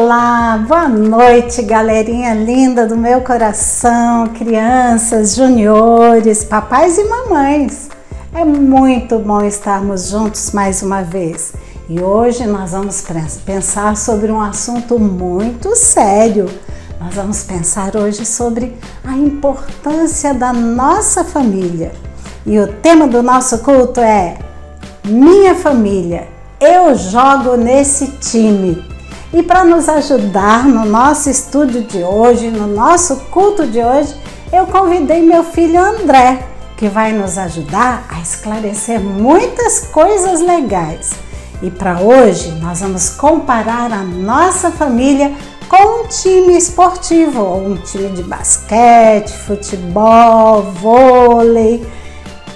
Olá, boa noite, galerinha linda do meu coração, crianças, juniores, papais e mamães. É muito bom estarmos juntos mais uma vez. E hoje nós vamos pensar sobre um assunto muito sério. Nós vamos pensar hoje sobre a importância da nossa família. E o tema do nosso culto é Minha Família, eu jogo nesse time. E para nos ajudar no nosso estudo de hoje, no nosso culto de hoje, eu convidei meu filho André, que vai nos ajudar a esclarecer muitas coisas legais. E para hoje nós vamos comparar a nossa família com um time esportivo, ou um time de basquete, futebol, vôlei.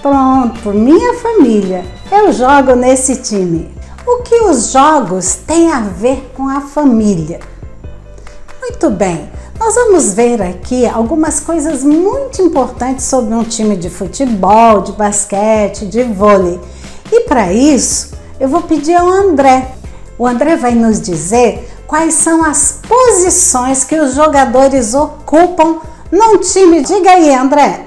Pronto, minha família, eu jogo nesse time. O que os jogos têm a ver com a família? Muito bem, nós vamos ver aqui algumas coisas muito importantes sobre um time de futebol, de basquete, de vôlei. E para isso, eu vou pedir ao André. O André vai nos dizer quais são as posições que os jogadores ocupam num time. Diga aí, André.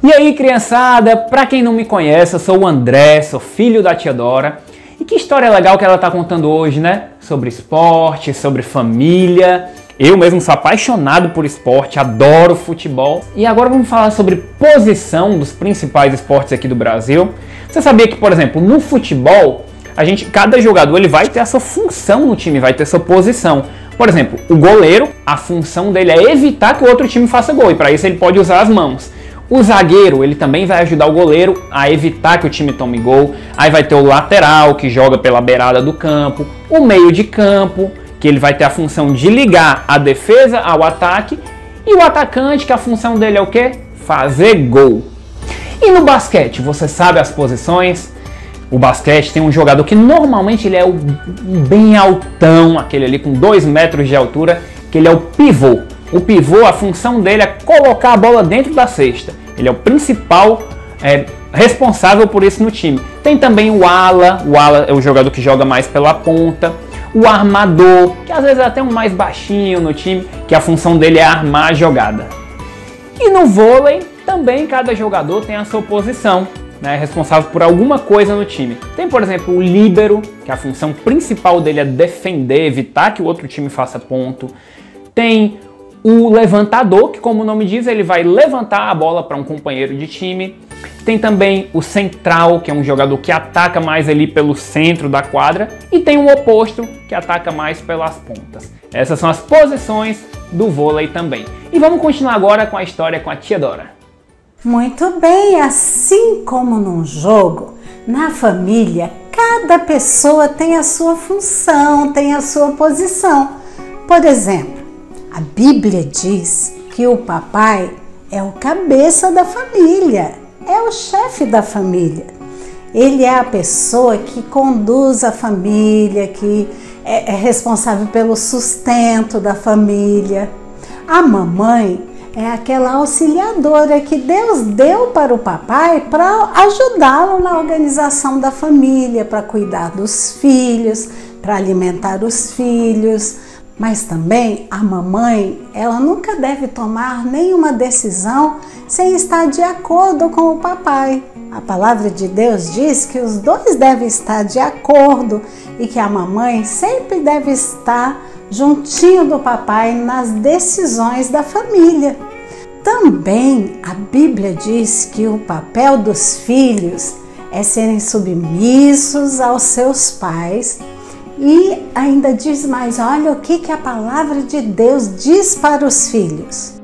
E aí, criançada, pra quem não me conhece, eu sou o André, sou filho da tia Dora. E que história legal que ela tá contando hoje, né? Sobre esporte, sobre família. Eu mesmo sou apaixonado por esporte, adoro futebol. E agora vamos falar sobre posição dos principais esportes aqui do Brasil. Você sabia que, por exemplo, no futebol, cada jogador ele vai ter a sua função no time, vai ter sua posição. Por exemplo, o goleiro, a função dele é evitar que o outro time faça gol. E para isso ele pode usar as mãos. O zagueiro, ele também vai ajudar o goleiro a evitar que o time tome gol. Aí vai ter o lateral, que joga pela beirada do campo. O meio de campo, que ele vai ter a função de ligar a defesa ao ataque. E o atacante, que a função dele é o quê? Fazer gol. E no basquete, você sabe as posições? O basquete tem um jogador que normalmente ele é o bem altão, aquele ali com 2 metros de altura, que ele é o pivô. O pivô, a função dele é colocar a bola dentro da cesta. Ele é o principal responsável por isso no time. Tem também o ala é o jogador que joga mais pela ponta. O armador, que às vezes é até um mais baixinho no time, que a função dele é armar a jogada. E no vôlei, também cada jogador tem a sua posição, né, responsável por alguma coisa no time. Tem, por exemplo, o líbero, que a função principal dele é defender, evitar que o outro time faça ponto. Tem o levantador, que como o nome diz, ele vai levantar a bola para um companheiro de time. Tem também o central, que é um jogador que ataca mais ali pelo centro da quadra. E tem o oposto, que ataca mais pelas pontas. Essas são as posições do vôlei também. E vamos continuar agora com a história com a tia Dora. Muito bem, assim como num jogo, na família, cada pessoa tem a sua função, tem a sua posição. Por exemplo, a Bíblia diz que o papai é o cabeça da família, é o chefe da família. Ele é a pessoa que conduz a família, que é responsável pelo sustento da família. A mamãe é aquela auxiliadora que Deus deu para o papai para ajudá-lo na organização da família, para cuidar dos filhos, para alimentar os filhos. Mas também a mamãe, ela nunca deve tomar nenhuma decisão sem estar de acordo com o papai. A palavra de Deus diz que os dois devem estar de acordo e que a mamãe sempre deve estar juntinho do papai nas decisões da família. Também a Bíblia diz que o papel dos filhos é serem submissos aos seus pais. E ainda diz mais, olha o que a palavra de Deus diz para os filhos.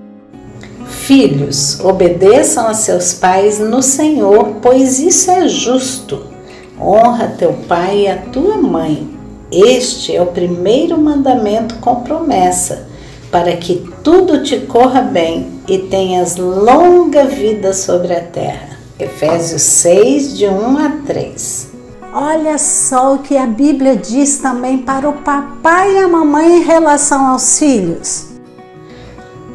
Filhos, obedeçam a seus pais no Senhor, pois isso é justo. Honra teu pai e a tua mãe. Este é o primeiro mandamento com promessa, para que tudo te corra bem e tenhas longa vida sobre a terra. Efésios 6, de 1 a 3. Olha só o que a Bíblia diz também para o papai e a mamãe em relação aos filhos.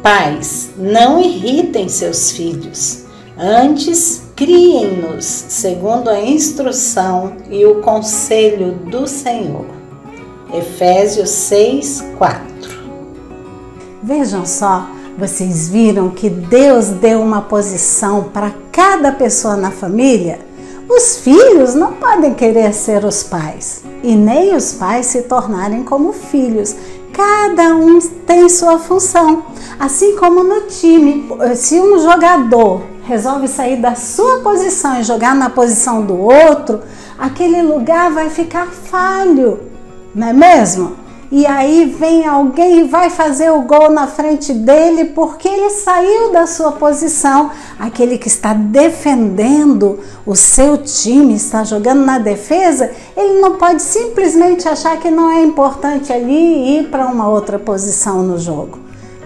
Pais, não irritem seus filhos. Antes, criem-nos segundo a instrução e o conselho do Senhor. Efésios 6:4. Vejam só, vocês viram que Deus deu uma posição para cada pessoa na família? Os filhos não podem querer ser os pais e nem os pais se tornarem como filhos. Cada um tem sua função, assim como no time. Se um jogador resolve sair da sua posição e jogar na posição do outro, aquele lugar vai ficar falho, não é mesmo? E aí vem alguém e vai fazer o gol na frente dele porque ele saiu da sua posição. Aquele que está defendendo o seu time, está jogando na defesa, ele não pode simplesmente achar que não é importante ali e ir para uma outra posição no jogo,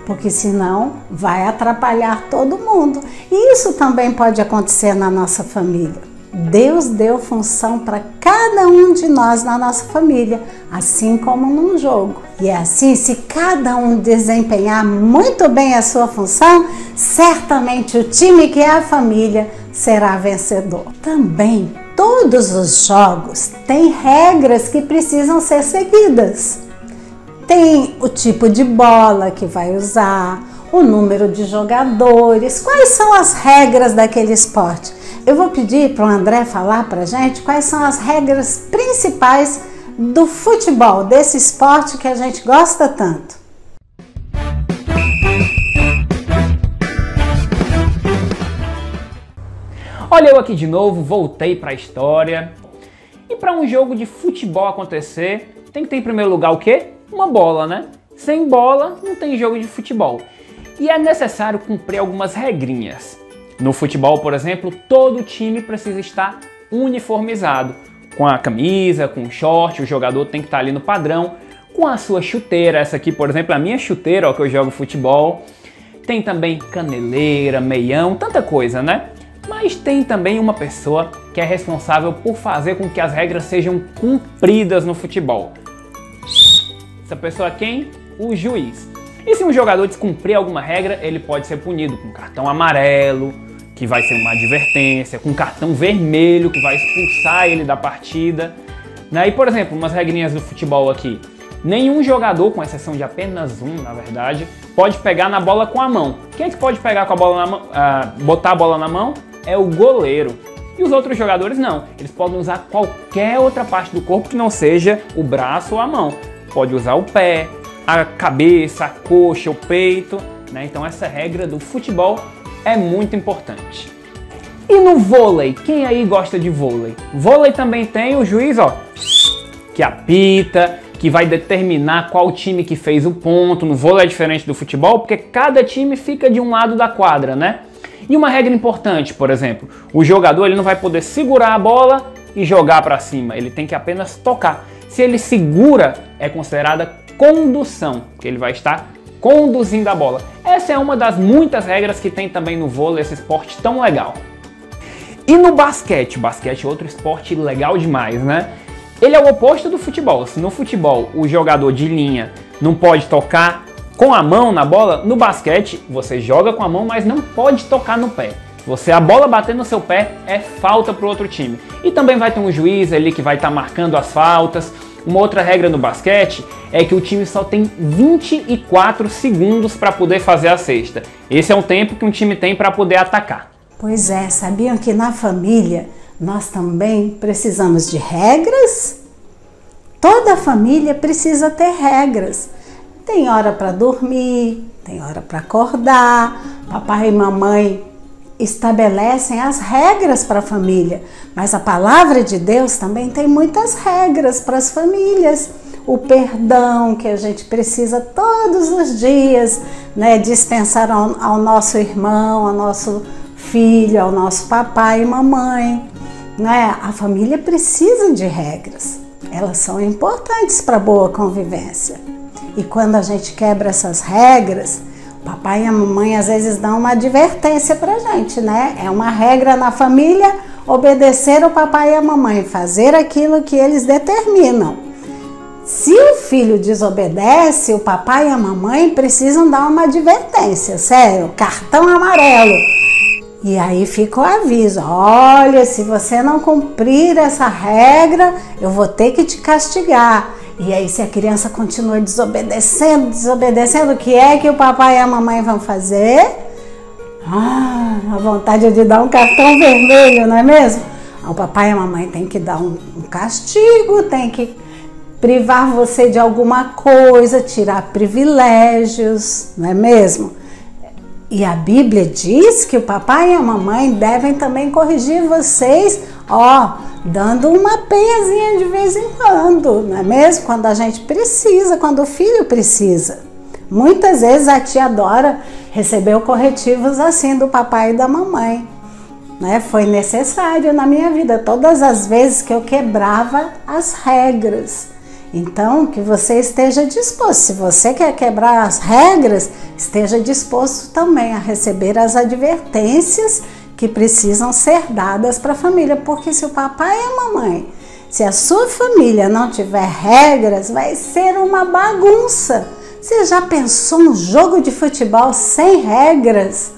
porque senão vai atrapalhar todo mundo. E isso também pode acontecer na nossa família. Deus deu função para cada um de nós na nossa família, assim como num jogo. E é assim, se cada um desempenhar muito bem a sua função, certamente o time que é a família será vencedor. Também, todos os jogos têm regras que precisam ser seguidas. Tem o tipo de bola que vai usar, o número de jogadores, quais são as regras daquele esporte. Eu vou pedir para o André falar para a gente quais são as regras principais do futebol, desse esporte que a gente gosta tanto. Olha eu aqui de novo, voltei para a história. E para um jogo de futebol acontecer, tem que ter em primeiro lugar o quê? Uma bola, né? Sem bola não tem jogo de futebol. E é necessário cumprir algumas regrinhas. No futebol, por exemplo, todo time precisa estar uniformizado. Com a camisa, com o short, o jogador tem que estar ali no padrão. Com a sua chuteira, essa aqui, por exemplo, a minha chuteira, ó, que eu jogo futebol. Tem também caneleira, meião, tanta coisa, né? Mas tem também uma pessoa que é responsável por fazer com que as regras sejam cumpridas no futebol. Essa pessoa é quem? O juiz. E se um jogador descumprir alguma regra, ele pode ser punido com cartão amarelo, que vai ser uma advertência, com cartão vermelho, que vai expulsar ele da partida. E, por exemplo, umas regrinhas do futebol aqui. Nenhum jogador, com exceção de apenas um, na verdade, pode pegar na bola com a mão. Quem é que pode pegar com a bola na mão, botar a bola na mão? É o goleiro. E os outros jogadores não. Eles podem usar qualquer outra parte do corpo que não seja o braço ou a mão. Pode usar o pé, a cabeça, a coxa, o peito, né? Então essa regra do futebol é muito importante. E no vôlei? Quem aí gosta de vôlei? Vôlei também tem o juiz, ó, que apita, que vai determinar qual time que fez o ponto. No vôlei é diferente do futebol, porque cada time fica de um lado da quadra, né? E uma regra importante, por exemplo, o jogador ele não vai poder segurar a bola e jogar para cima, ele tem que apenas tocar. Se ele segura, é considerada condução, porque ele vai estar conduzindo a bola. Essa é uma das muitas regras que tem também no vôlei, esse esporte tão legal. E no basquete? O basquete é outro esporte legal demais, né? Ele é o oposto do futebol. Se no futebol o jogador de linha não pode tocar com a mão na bola, no basquete você joga com a mão, mas não pode tocar no pé. A bola bater no seu pé é falta para o outro time. E também vai ter um juiz ali que vai estar marcando as faltas. Uma outra regra no basquete é que o time só tem 24 segundos para poder fazer a cesta. Esse é o tempo que um time tem para poder atacar. Pois é, sabiam que na família nós também precisamos de regras? Toda família precisa ter regras. Tem hora para dormir, tem hora para acordar. Papai e mamãe estabelecem as regras para a família, mas a palavra de Deus também tem muitas regras para as famílias. O perdão que a gente precisa todos os dias, né, dispensar ao nosso irmão, ao nosso filho, ao nosso papai e mamãe, né? A família precisa de regras, elas são importantes para a boa convivência. E quando a gente quebra essas regras, o papai e a mamãe às vezes dão uma advertência pra gente, né? É uma regra na família obedecer o papai e a mamãe, fazer aquilo que eles determinam. Se o filho desobedece, o papai e a mamãe precisam dar uma advertência, sério, cartão amarelo. E aí fica o aviso: olha, se você não cumprir essa regra, eu vou ter que te castigar. E aí, se a criança continua desobedecendo, o que é que o papai e a mamãe vão fazer? A vontade de dar um cartão vermelho, não é mesmo? O papai e a mamãe tem que dar um castigo, tem que privar você de alguma coisa, tirar privilégios, não é mesmo? E a Bíblia diz que o papai e a mamãe devem também corrigir vocês, dando uma penhazinha de vez em quando, não é mesmo? Quando a gente precisa, quando o filho precisa. Muitas vezes a tia Dora recebeu corretivos assim do papai e da mamãe, né? Foi necessário na minha vida, todas as vezes que eu quebrava as regras. Então, que você esteja disposto, se você quer quebrar as regras, esteja disposto também a receber as advertências que precisam ser dadas para a família, porque se o papai e a mamãe, se a sua família não tiver regras, vai ser uma bagunça. Você já pensou um jogo de futebol sem regras?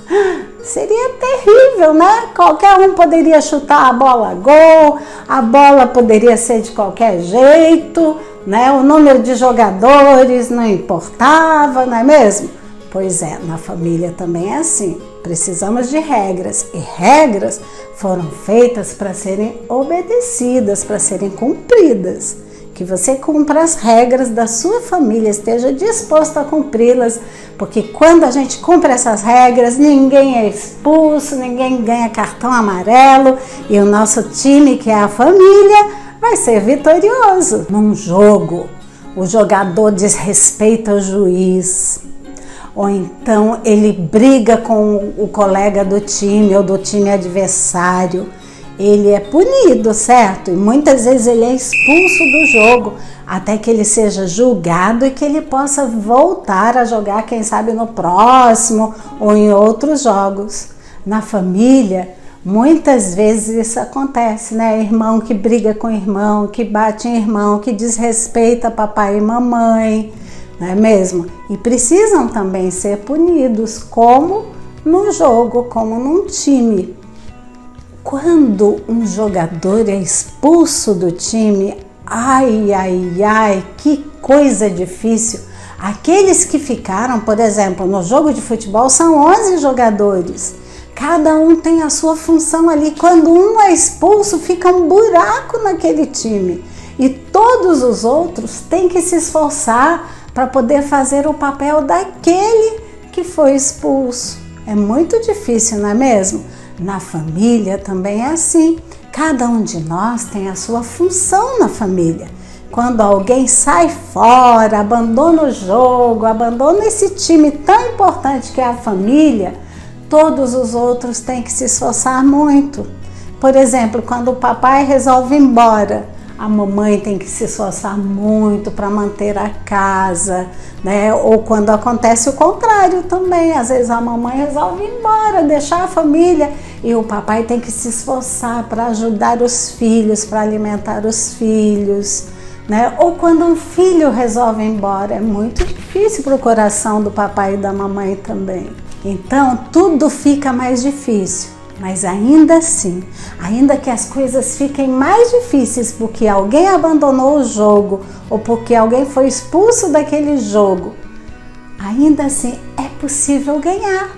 Seria terrível, né? Qualquer um poderia chutar a bola a gol, a bola poderia ser de qualquer jeito, né? O número de jogadores não importava, não é mesmo? Pois é, na família também é assim. Precisamos de regras, e regras foram feitas para serem obedecidas, para serem cumpridas. Que você cumpra as regras da sua família, esteja disposto a cumpri-las, porque quando a gente cumpre essas regras, ninguém é expulso, ninguém ganha cartão amarelo, e o nosso time, que é a família, vai ser vitorioso. Num jogo, o jogador desrespeita o juiz, ou então ele briga com o colega do time ou do time adversário. Ele é punido, certo? E muitas vezes ele é expulso do jogo, até que ele seja julgado e que ele possa voltar a jogar, quem sabe no próximo ou em outros jogos. Na família, muitas vezes isso acontece, né? Irmão que briga com irmão, que bate em irmão, que desrespeita papai e mamãe, não é mesmo? E precisam também ser punidos, como no jogo, como num time. Quando um jogador é expulso do time, que coisa difícil. Aqueles que ficaram, por exemplo, no jogo de futebol, são 11 jogadores. Cada um tem a sua função ali. Quando um é expulso, fica um buraco naquele time. E todos os outros têm que se esforçar para poder fazer o papel daquele que foi expulso. É muito difícil, não é mesmo? Na família também é assim. Cada um de nós tem a sua função na família. Quando alguém sai fora, abandona o jogo, abandona esse time tão importante que é a família, todos os outros têm que se esforçar muito. Por exemplo, quando o papai resolve ir embora, a mamãe tem que se esforçar muito para manter a casa, né? Ou quando acontece o contrário também, às vezes a mamãe resolve ir embora, deixar a família, e o papai tem que se esforçar para ajudar os filhos, para alimentar os filhos, né? Ou quando um filho resolve ir embora, é muito difícil para o coração do papai e da mamãe também. Então tudo fica mais difícil. Mas ainda assim, ainda que as coisas fiquem mais difíceis porque alguém abandonou o jogo ou porque alguém foi expulso daquele jogo, ainda assim é possível ganhar.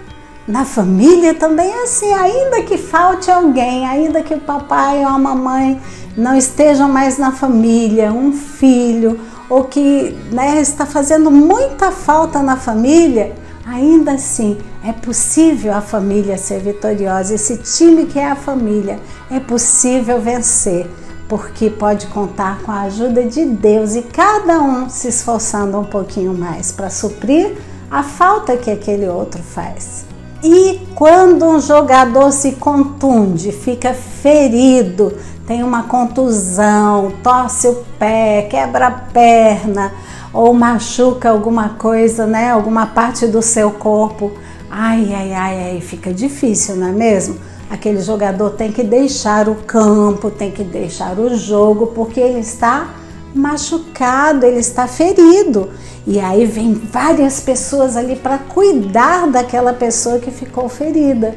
Na família também é assim, ainda que falte alguém, ainda que o papai ou a mamãe não estejam mais na família, um filho, ou que, né, está fazendo muita falta na família, ainda assim é possível a família ser vitoriosa. Esse time que é a família, é possível vencer, porque pode contar com a ajuda de Deus e cada um se esforçando um pouquinho mais para suprir a falta que aquele outro faz. E quando um jogador se contunde, fica ferido, tem uma contusão, torce o pé, quebra a perna ou machuca alguma coisa, né, alguma parte do seu corpo, aí fica difícil, não é mesmo? Aquele jogador tem que deixar o campo, tem que deixar o jogo, porque ele está machucado, ele está ferido. E aí vem várias pessoas ali para cuidar daquela pessoa que ficou ferida.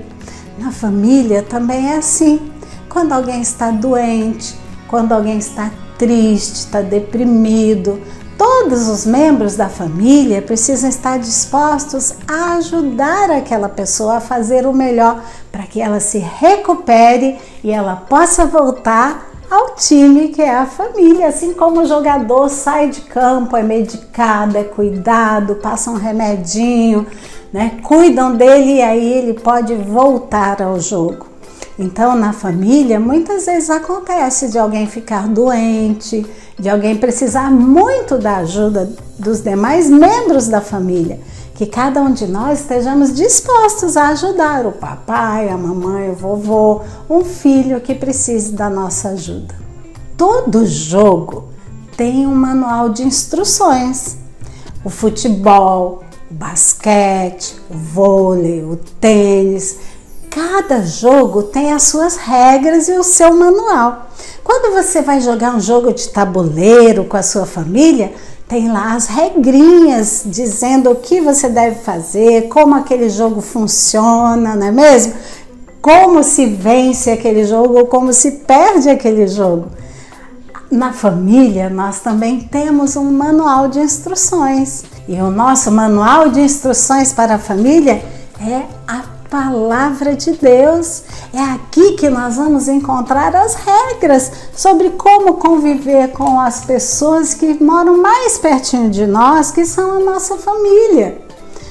Na família também é assim. Quando alguém está doente, quando alguém está triste, está deprimido, todos os membros da família precisam estar dispostos a ajudar aquela pessoa a fazer o melhor para que ela se recupere e ela possa voltar ao time que é a família. Assim como o jogador sai de campo, é medicado, é cuidado, passa um remedinho, né? Cuidam dele e aí ele pode voltar ao jogo. Então, na família, muitas vezes acontece de alguém ficar doente, de alguém precisar muito da ajuda dos demais membros da família, que cada um de nós estejamos dispostos a ajudar o papai, a mamãe, o vovô, um filho que precise da nossa ajuda. Todo jogo tem um manual de instruções. O futebol, o basquete, o vôlei, o tênis, cada jogo tem as suas regras e o seu manual. Quando você vai jogar um jogo de tabuleiro com a sua família, tem lá as regrinhas dizendo o que você deve fazer, como aquele jogo funciona, não é mesmo? Como se vence aquele jogo ou como se perde aquele jogo. Na família, nós também temos um manual de instruções. E o nosso manual de instruções para a família é a Palavra de Deus. É aqui que nós vamos encontrar as regras sobre como conviver com as pessoas que moram mais pertinho de nós, que são a nossa família.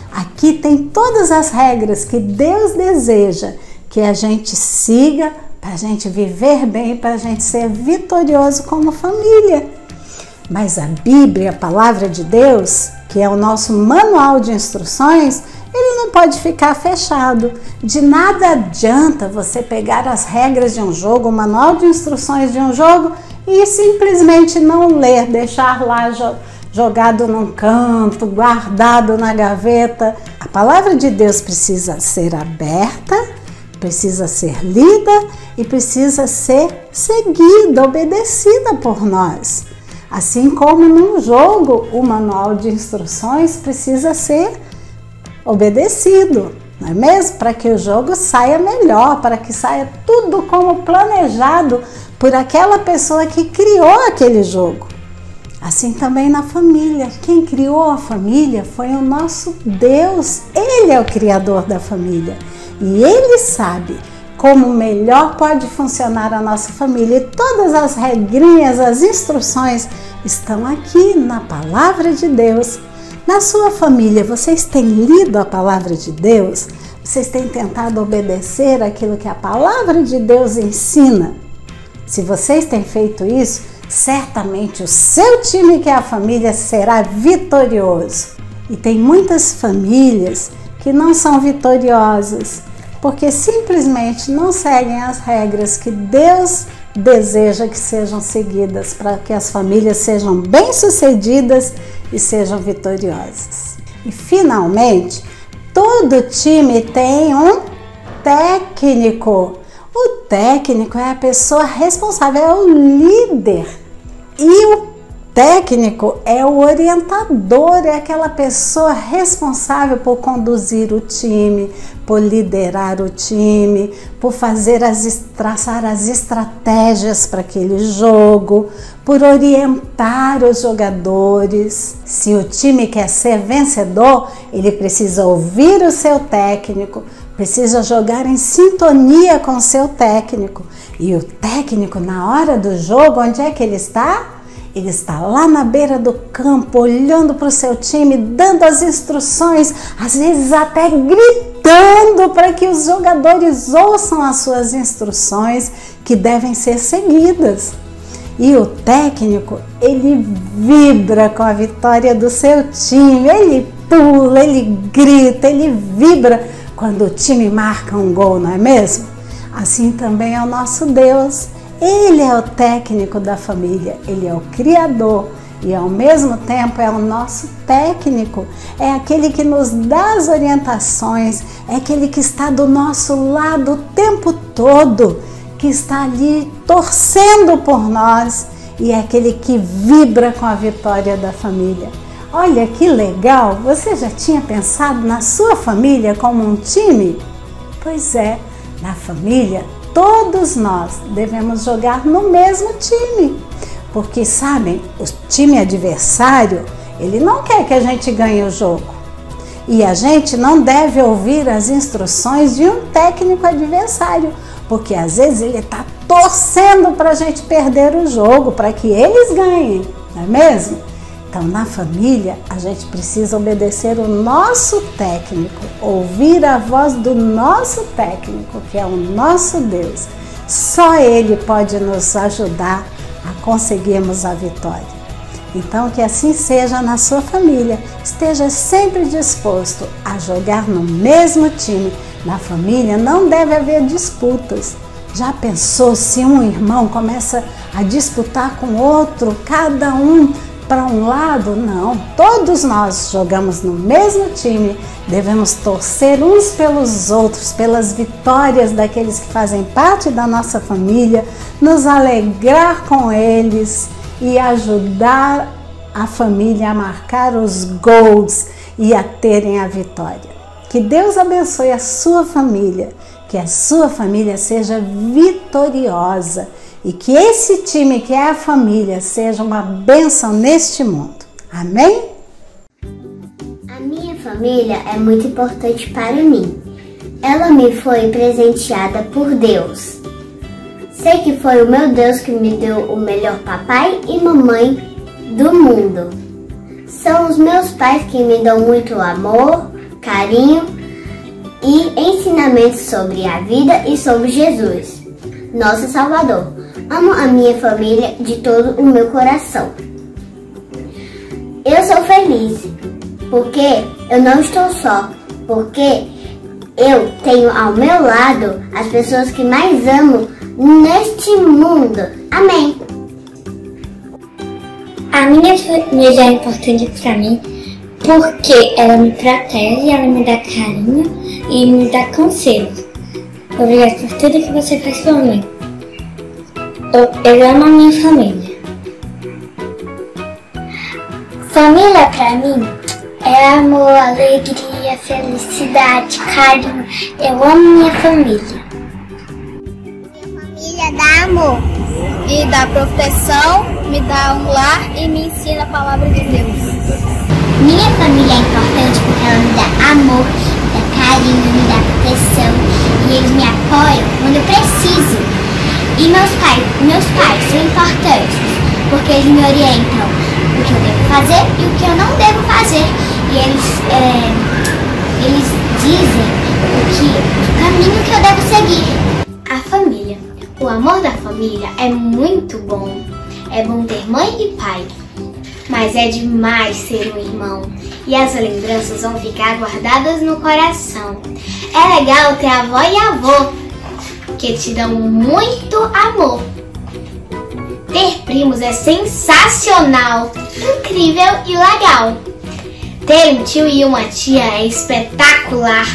Aqui tem todas as regras que Deus deseja que a gente siga para a gente viver bem, para a gente ser vitorioso como família. Mas a Bíblia, a Palavra de Deus, que é o nosso manual de instruções, ele não pode ficar fechado. De nada adianta você pegar as regras de um jogo, o manual de instruções de um jogo e simplesmente não ler, deixar lá jogado num canto, guardado na gaveta. A Palavra de Deus precisa ser aberta, precisa ser lida e precisa ser seguida, obedecida por nós. Assim como num jogo, o manual de instruções precisa ser obedecido, não é mesmo? Para que o jogo saia melhor, para que saia tudo como planejado por aquela pessoa que criou aquele jogo. Assim também na família. Quem criou a família foi o nosso Deus. Ele é o criador da família e Ele sabe como melhor pode funcionar a nossa família. E todas as regrinhas, as instruções estão aqui na Palavra de Deus. Na sua família, vocês têm lido a Palavra de Deus? Vocês têm tentado obedecer aquilo que a Palavra de Deus ensina? Se vocês têm feito isso, certamente o seu time, que é a família, será vitorioso. E tem muitas famílias que não são vitoriosas, porque simplesmente não seguem as regras que Deus deseja que sejam seguidas para que as famílias sejam bem-sucedidas e sejam vitoriosas. E finalmente, todo time tem um técnico. O técnico é a pessoa responsável, é o líder. E o técnico é o orientador, é aquela pessoa responsável por conduzir o time, por liderar o time, por traçar as estratégias para aquele jogo, por orientar os jogadores. Se o time quer ser vencedor, ele precisa ouvir o seu técnico, precisa jogar em sintonia com o seu técnico. E o técnico, na hora do jogo, onde é que ele está? Ele está lá na beira do campo, olhando para o seu time, dando as instruções, às vezes até gritando para que os jogadores ouçam as suas instruções que devem ser seguidas. E o técnico, ele vibra com a vitória do seu time, ele pula, ele grita, ele vibra quando o time marca um gol, não é mesmo? Assim também é o nosso Deus. Ele é o técnico da família, Ele é o criador e ao mesmo tempo é o nosso técnico, é aquele que nos dá as orientações, é aquele que está do nosso lado o tempo todo, que está ali torcendo por nós e é aquele que vibra com a vitória da família. Olha que legal! Você já tinha pensado na sua família como um time? Pois é. Na família, todos nós devemos jogar no mesmo time, porque sabem, o time adversário, ele não quer que a gente ganhe o jogo. E a gente não deve ouvir as instruções de um técnico adversário, porque às vezes ele está torcendo para a gente perder o jogo, para que eles ganhem, não é mesmo? Então, na família, a gente precisa obedecer o nosso técnico, ouvir a voz do nosso técnico, que é o nosso Deus. Só Ele pode nos ajudar a conseguirmos a vitória. Então, que assim seja na sua família. Esteja sempre disposto a jogar no mesmo time. Na família não deve haver disputas. Já pensou se um irmão começa a disputar com outro, cada um para um lado? Não, todos nós jogamos no mesmo time, devemos torcer uns pelos outros, pelas vitórias daqueles que fazem parte da nossa família, nos alegrar com eles e ajudar a família a marcar os gols e a terem a vitória. Que Deus abençoe a sua família, que a sua família seja vitoriosa e que esse time que é a família seja uma bênção neste mundo. Amém? A minha família é muito importante para mim. Ela me foi presenteada por Deus. Sei que foi o meu Deus que me deu o melhor papai e mamãe do mundo. São os meus pais que me dão muito amor, carinho e ensinamentos sobre a vida e sobre Jesus, nosso Salvador. Amo a minha família de todo o meu coração. Eu sou feliz porque eu não estou só, porque eu tenho ao meu lado as pessoas que mais amo neste mundo. Amém. A minha família é importante para mim porque ela me protege, ela me dá carinho e me dá conselhos. Obrigada por tudo que você faz por mim. Eu amo a minha família. Família para mim é amor, alegria, felicidade, carinho. Eu amo minha família. Minha família dá amor, me dá proteção, me dá um lar e me ensina a palavra de Deus. Minha família é importante porque ela me dá amor, me dá carinho, me dá proteção e eles me apoiam quando eu preciso. E meus pais são importantes porque eles me orientam o que eu devo fazer e o que eu não devo fazer. E eles dizem o caminho que eu devo seguir. A família. O amor da família é muito bom. É bom ter mãe e pai. Mas é demais ser um irmão. E as lembranças vão ficar guardadas no coração. É legal ter avó e avô, que te dão muito amor. Ter primos é sensacional, incrível e legal. Ter um tio e uma tia é espetacular,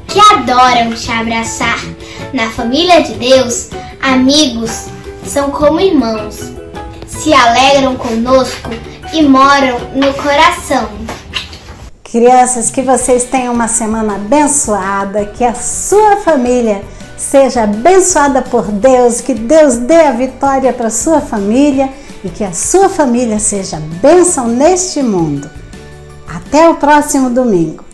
que adoram te abraçar. Na família de Deus, amigos são como irmãos. Se alegram conosco e moram no coração. Crianças, que vocês tenham uma semana abençoada, que a sua família seja abençoada por Deus, que Deus dê a vitória para a sua família e que a sua família seja bênção neste mundo. Até o próximo domingo.